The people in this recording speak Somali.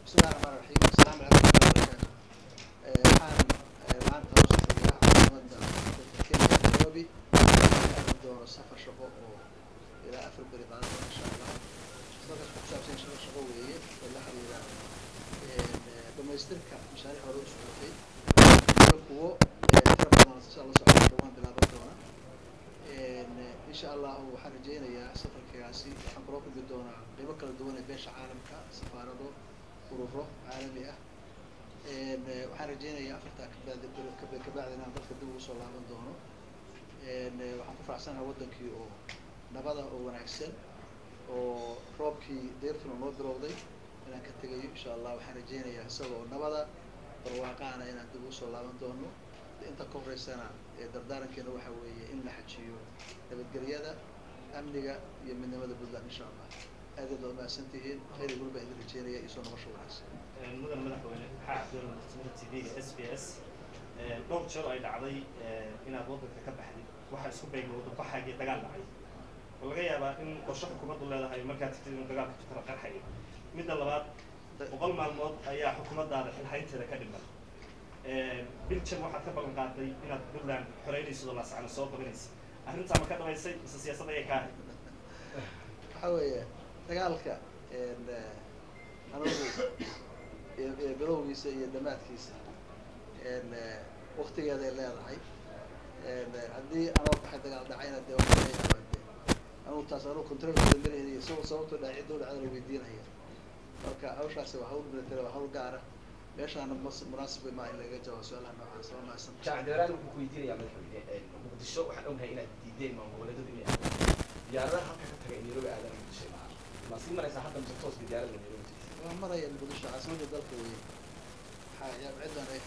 بسم الله الرحمن الرحيم السلام عليكم ورحمة الله وبركاته. waxaan maanta u safrayaa caasimada dalka Kenya Nairobi waxaan doonaa safar shaqo oo ilaa 4 beri qaadan doona insha Allah. Safarkaas ku saabsan shaqo weeye oo la xiriira dhamaystirka mashaariic hore u socotay iyo kuwo tiro badan insha Allah socdo waan bilaaban doonaa. insha Allah waxaan rajeynayaa safarkaasi waxaan kula kulmi doonaa qaybo kala duwan ee beesha caalamka safaarado ururo caalami ah waxaan rajeynayaa afartaa kabacdina aan dadka dib ugu soo laaban doono waxaan ku faraxsanahay wadankii oo nabada oo wanaagsan oo roobkii deyrtuna noo bilowday inaan ka tegayo insha Allah waxaan rajeynayaa isagoo nabada barwaaqaana inaan dib ugu soo laaban doono inta ka horeysana dardaarankeena waxa weeye in la xajiyo nabadgelyada amniga iyo midnimada Puntland insha Allah aad iyo aad maasantihiin khayr walba idin rajeynaya iyo soo noqosho wanaagsan mudan madaxweyne xaafidul TV SBS dhowr jeer ay dhacday inaad wadanka ka baxday waxa isku beegay wada baxaagii dagaal dhacay laga yaabaa in qorshe xukuumaddu leedahay markaad tagtid in dagaalka ka qarxay midda labaad 100 maalmood ayaa xukuumaddaada xilhaynteeda ka dhiman biljan waxaad ka ballan qaaday inaad Puntland xoreynayso la sacana soo qabanayso arrinta ma ka dhawaysay mise siyaasadda ay ka waxa weeye dagaalka anagu bilowgiisa iyo dhammaadkiisa waqtigeeda ay leedahay haddii anoo baxay dagaal dhacayna dee anigu taas anigu controlkeeda maleynaya sababtoo dhacay dowladda la weydiinaya marka hawshaasi waa hawl military waa hawl gaara meeshaana munaasib ma in laga jawaabo su'aalaha noocaas waa maasan jacdiraan wuxuu ku weydiinayaa madaxweyne muqdisho waxaan ognahay inaad diideen maamulgoboleedyadu inay diyaaradaha halka ka tagay Nairobi aadan muqdisho ma sii maraysaa hadda mise toos diyaarada Nairobi waa maraya muqdisho caasimadda dalka weeye waxaa ciidan ay